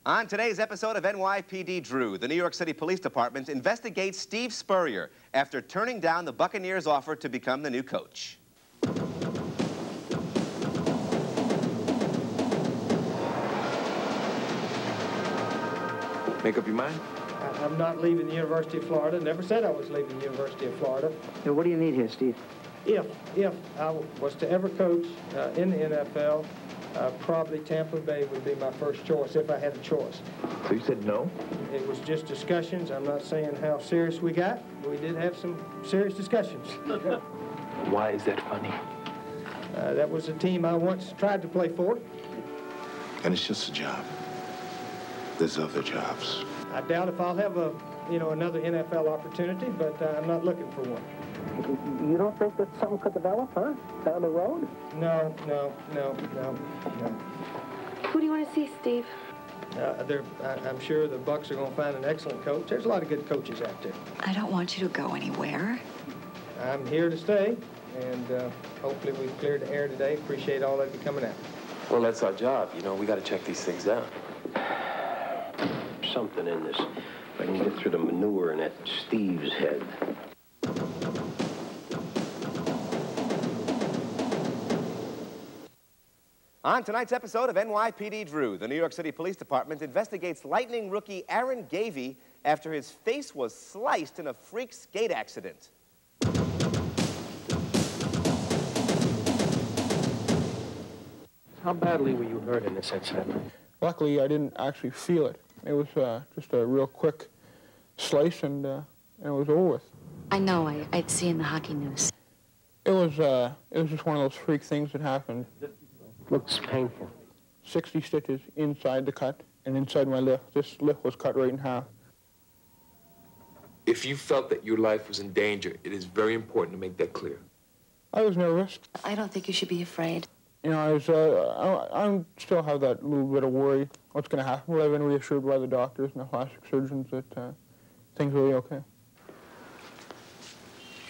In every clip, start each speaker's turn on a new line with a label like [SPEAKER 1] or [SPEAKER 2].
[SPEAKER 1] On today's episode of NYPD Drew, the New York City Police Department investigates Steve Spurrier after turning down the Buccaneers' offer to become the new coach.
[SPEAKER 2] Make up your mind?
[SPEAKER 3] I'm not leaving the University of Florida. Never said I was leaving the University of Florida.
[SPEAKER 4] Now, what do you need here, Steve?
[SPEAKER 3] If I was to ever coach in the NFL, probably Tampa Bay would be my first choice if I had a choice.
[SPEAKER 2] So you said no?
[SPEAKER 3] It was just discussions. I'm not saying how serious we got. We did have some serious discussions.
[SPEAKER 2] Why is that funny?
[SPEAKER 3] That was a team I once tried to play for.
[SPEAKER 5] And it's just a job. There's other jobs.
[SPEAKER 3] I doubt if I'll have another NFL opportunity, but I'm not looking for one.
[SPEAKER 4] You don't think that something could develop, huh? Down the road?
[SPEAKER 3] No.
[SPEAKER 6] Who do you want to see, Steve?
[SPEAKER 3] I'm sure the Bucs are going to find an excellent coach. There's a lot of good coaches out there.
[SPEAKER 6] I don't want you to go anywhere.
[SPEAKER 3] I'm here to stay, and hopefully we've cleared the air today. Appreciate all of you coming out.
[SPEAKER 2] Well, that's our job. You know, we got to check these things out.
[SPEAKER 7] Something in this. If I can get through the manure in that Steve's head.
[SPEAKER 1] On tonight's episode of NYPD Drew, the New York City Police Department investigates Lightning rookie Aaron Gavey after his face was sliced in a freak skate accident.
[SPEAKER 7] How badly were you hurt in this incident?
[SPEAKER 8] Luckily, I didn't actually feel it. It was just a real quick slice, and it was over with.
[SPEAKER 6] I know. I'd seen the hockey news.
[SPEAKER 8] It was just one of those freak things that happened.
[SPEAKER 7] Looks painful.
[SPEAKER 8] 60 stitches inside the cut and inside my lip. This lip was cut right in half.
[SPEAKER 2] If you felt that your life was in danger, it is very important to make that clear.
[SPEAKER 8] I was nervous.
[SPEAKER 6] I don't think you should be afraid.
[SPEAKER 8] You know, I still have that little bit of worry. What's going to happen? But I've been reassured by the doctors and the plastic surgeons that things will be okay.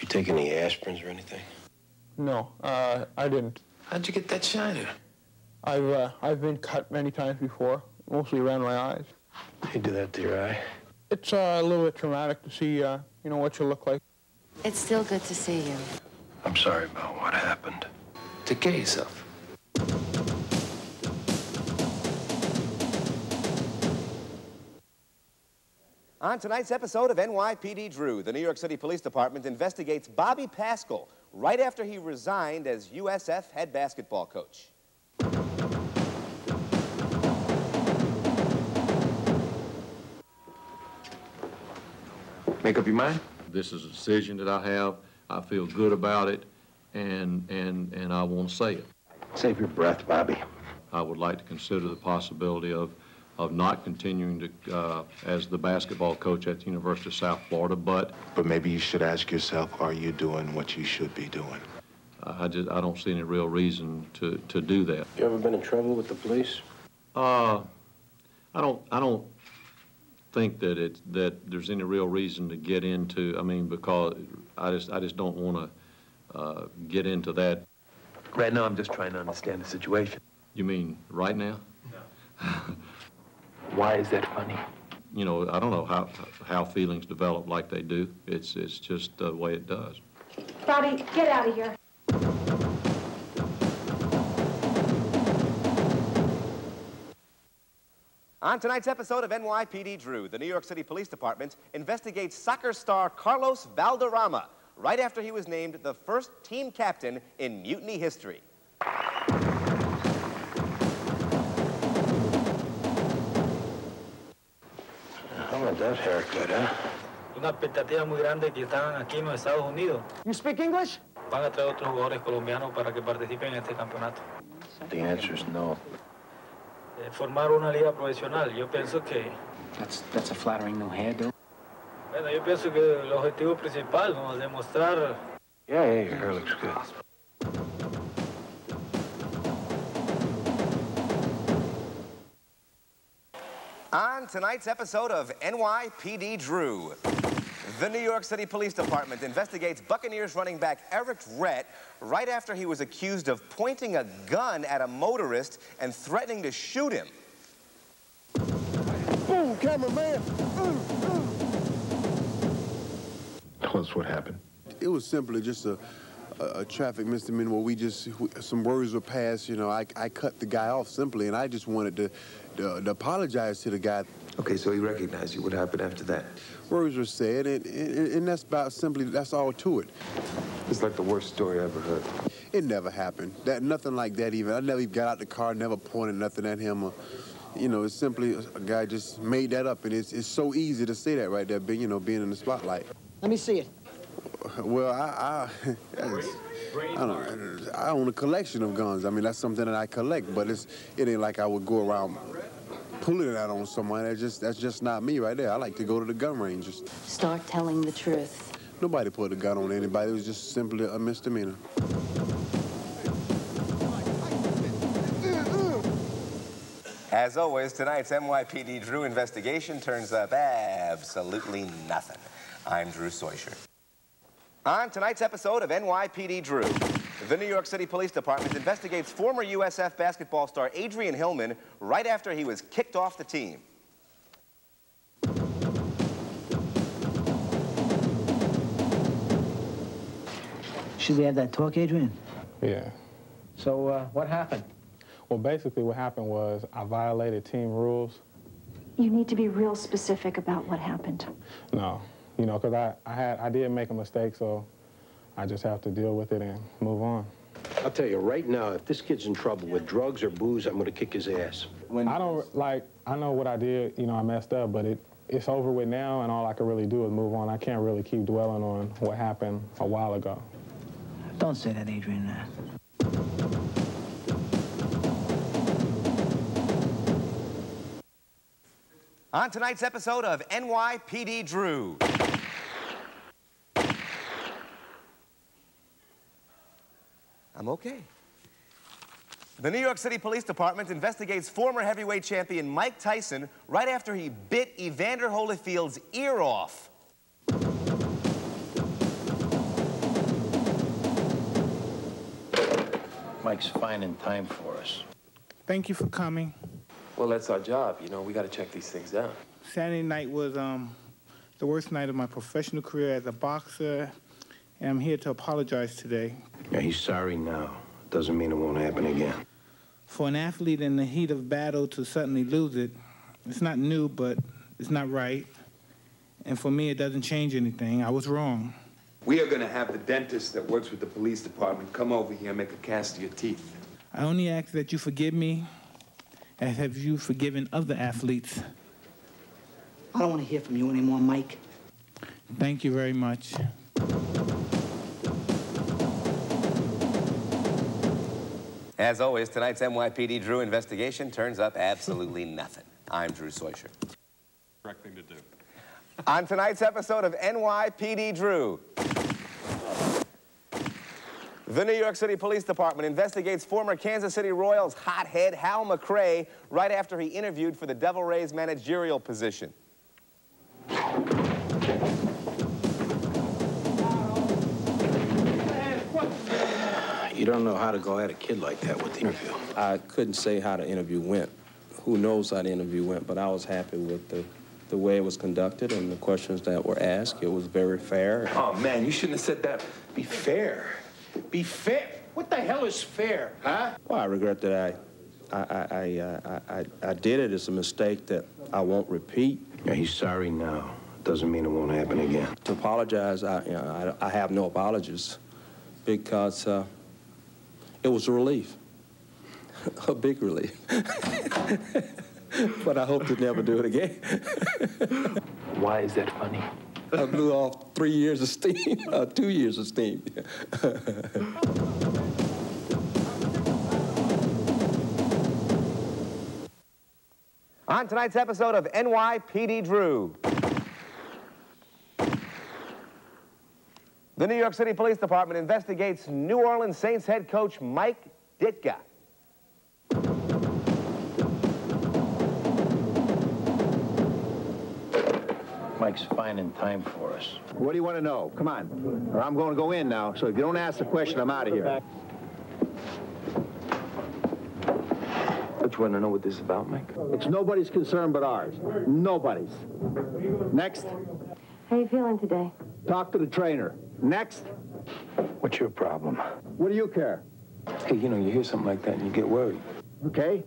[SPEAKER 7] You take any aspirins or anything?
[SPEAKER 8] No, I didn't.
[SPEAKER 2] How'd you get that shiner?
[SPEAKER 8] I've been cut many times before, mostly around my eyes.
[SPEAKER 7] You do that to your eye?
[SPEAKER 8] It's a little bit traumatic to see, what you look like.
[SPEAKER 6] It's still good to see you.
[SPEAKER 7] I'm sorry about what happened.
[SPEAKER 2] Take care of yourself.
[SPEAKER 1] On tonight's episode of NYPD Drew, the New York City Police Department investigates Bobby Pascal right after he resigned as USF head basketball coach.
[SPEAKER 2] Make up your mind?
[SPEAKER 9] This is a decision that I have. I feel good about it, and I want to say it.
[SPEAKER 7] Save your breath, Bobby.
[SPEAKER 9] I would like to consider the possibility of not continuing to as the basketball coach at the University of South Florida, but
[SPEAKER 5] maybe you should ask yourself, are you doing what you should be doing?
[SPEAKER 9] I don't see any real reason to do that.
[SPEAKER 7] You ever been in trouble with the police?
[SPEAKER 9] I don't think that there's any real reason to get into. I mean, because I just don't want to get into that.
[SPEAKER 2] Right now, I'm just trying to understand the situation.
[SPEAKER 9] You mean right now?
[SPEAKER 2] No. Why is that funny?
[SPEAKER 9] You know, I don't know how feelings develop like they do. It's just the way it does.
[SPEAKER 6] Bobby, get out of here.
[SPEAKER 1] On tonight's episode of NYPD Drew, the New York City Police Department investigates soccer star Carlos Valderrama right after he was named the first team captain in Mutiny history.
[SPEAKER 7] How about that haircut, huh?
[SPEAKER 10] Una expectativa muy grande que están aquí en los Estados Unidos.
[SPEAKER 4] You speak English?
[SPEAKER 10] Van a traer otros jugadores colombianos para que participen en este campeonato.
[SPEAKER 7] The answer is no.
[SPEAKER 10] Formar una liga profesional, yo pienso que...
[SPEAKER 4] That's a flattering new hairdo.
[SPEAKER 10] Bueno, yo pienso que el objetivo principal, ¿no?, es demostrar...
[SPEAKER 7] Yeah, your hair looks good.
[SPEAKER 1] On tonight's episode of NYPD Drew, the New York City Police Department investigates Buccaneers running back Eric Rhett right after he was accused of pointing a gun at a motorist and threatening to shoot him.
[SPEAKER 5] Ooh, cameraman. Tell us what happened. It was simply just a traffic misdemeanor where some words were passed. You know, I cut the guy off simply, and I just wanted to apologize to the guy.
[SPEAKER 2] Okay, so he recognized you. What happened after that?
[SPEAKER 5] Words were said, and that's all to it.
[SPEAKER 2] It's like the worst story I ever heard.
[SPEAKER 5] It never happened. Nothing like that even. I never even got out the car, never pointed nothing at him. You know, it's simply a guy just made that up, and it's so easy to say that right there, being in the spotlight.
[SPEAKER 4] Let me see it.
[SPEAKER 5] Well, I own a collection of guns. I mean, that's something that I collect, but it ain't like I would go around pulling it out on someone. That's just not me right there. I like to go to the gun range.
[SPEAKER 6] Start telling the truth.
[SPEAKER 5] Nobody put a gun on anybody. It was just simply a misdemeanor.
[SPEAKER 1] As always, tonight's NYPD Drew investigation turns up absolutely nothing. I'm Drew Soicher. On tonight's episode of NYPD Drew, the New York City Police Department investigates former USF basketball star Adrian Hillman right after he was kicked off the team.
[SPEAKER 4] Should we have that talk, Adrian?
[SPEAKER 3] Yeah.
[SPEAKER 4] So, what happened?
[SPEAKER 3] Well, basically what happened was I violated team rules.
[SPEAKER 6] You need to be real specific about what happened.
[SPEAKER 3] No, you know, because I did make a mistake, so I just have to deal with it and move on.
[SPEAKER 7] I'll tell you right now, if this kid's in trouble with drugs or booze, I'm going to kick his ass.
[SPEAKER 3] I know what I did, you know, I messed up, but it's over with now, and all I can really do is move on. I can't really keep dwelling on what happened a while ago.
[SPEAKER 4] Don't say that, Adrian.
[SPEAKER 1] On tonight's episode of NYPD Drew. I'm okay. The New York City Police Department investigates former heavyweight champion Mike Tyson right after he bit Evander Holyfield's ear off.
[SPEAKER 7] Mike's finding time for us.
[SPEAKER 11] Thank you for coming.
[SPEAKER 2] Well, that's our job. You know, we got to check these things out.
[SPEAKER 11] Saturday night was the worst night of my professional career as a boxer, and I'm here to apologize today.
[SPEAKER 7] Yeah, he's sorry now. Doesn't mean it won't happen again.
[SPEAKER 11] For an athlete in the heat of battle to suddenly lose it, it's not new, but it's not right. And for me, it doesn't change anything. I was wrong.
[SPEAKER 2] We are going to have the dentist that works with the police department come over here and make a cast of your teeth.
[SPEAKER 11] I only ask that you forgive me, as have you forgiven other athletes.
[SPEAKER 4] I don't want to hear from you anymore, Mike.
[SPEAKER 11] Thank you very much.
[SPEAKER 1] As always, tonight's NYPD Drew investigation turns up absolutely nothing. I'm Drew Soicher.
[SPEAKER 9] Correct thing to do.
[SPEAKER 1] On tonight's episode of NYPD Drew, the New York City Police Department investigates former Kansas City Royals hothead Hal McRae right after he interviewed for the Devil Rays managerial position.
[SPEAKER 7] You don't know how to go at a kid like that with the interview.
[SPEAKER 12] I couldn't say how the interview went. Who knows how the interview went, but I was happy with the way it was conducted and the questions that were asked. It was very fair.
[SPEAKER 2] Oh, man, you shouldn't have said that. Be fair. Be fair. What the hell is fair, huh?
[SPEAKER 12] Well, I regret that I did it. It's a mistake that I won't repeat.
[SPEAKER 7] Yeah, he's sorry now. Doesn't mean it won't happen again.
[SPEAKER 12] To apologize, I have no apologies because it was a relief, a big relief. But I hope to never do it again.
[SPEAKER 7] Why is that funny?
[SPEAKER 12] I blew off 3 years of steam, 2 years of steam.
[SPEAKER 1] On tonight's episode of NYPD Drew, the New York City Police Department investigates New Orleans Saints head coach Mike Ditka.
[SPEAKER 7] Mike's finding time for us.
[SPEAKER 13] What do you want to know? Come on. Or I'm going to go in now, so if you don't ask the question, I'm out of here.
[SPEAKER 10] Don't you want to know what this is about, Mike?
[SPEAKER 13] It's nobody's concern but ours. Nobody's. Next.
[SPEAKER 6] How you feeling today?
[SPEAKER 13] Talk to the trainer. Next.
[SPEAKER 10] What's your problem?
[SPEAKER 13] What do you care?
[SPEAKER 10] Hey, you know, you hear something like that and you get worried.
[SPEAKER 13] Okay.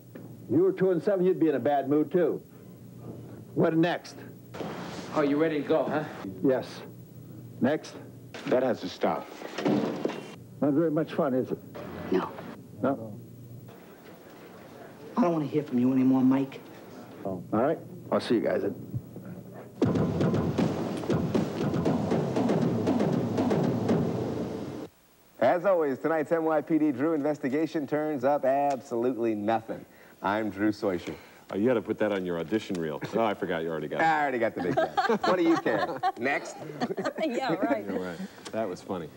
[SPEAKER 13] You were 2 and 7, you'd be in a bad mood, too. What next?
[SPEAKER 2] Oh, you ready to go, huh?
[SPEAKER 13] Yes. Next.
[SPEAKER 10] That has to stop.
[SPEAKER 13] Not very much fun, is it?
[SPEAKER 14] No.
[SPEAKER 13] No?
[SPEAKER 14] I don't want to hear from you anymore, Mike.
[SPEAKER 13] Oh. All right. I'll see you guys then.
[SPEAKER 1] As always, tonight's NYPD Drew investigation turns up absolutely nothing. I'm Drew Soicher.
[SPEAKER 15] Oh, you got to put that on your audition reel. Oh, I forgot you already got it.
[SPEAKER 1] I already got the big guy. What do you care? Next.
[SPEAKER 16] Yeah, right.
[SPEAKER 15] You're right. That was funny.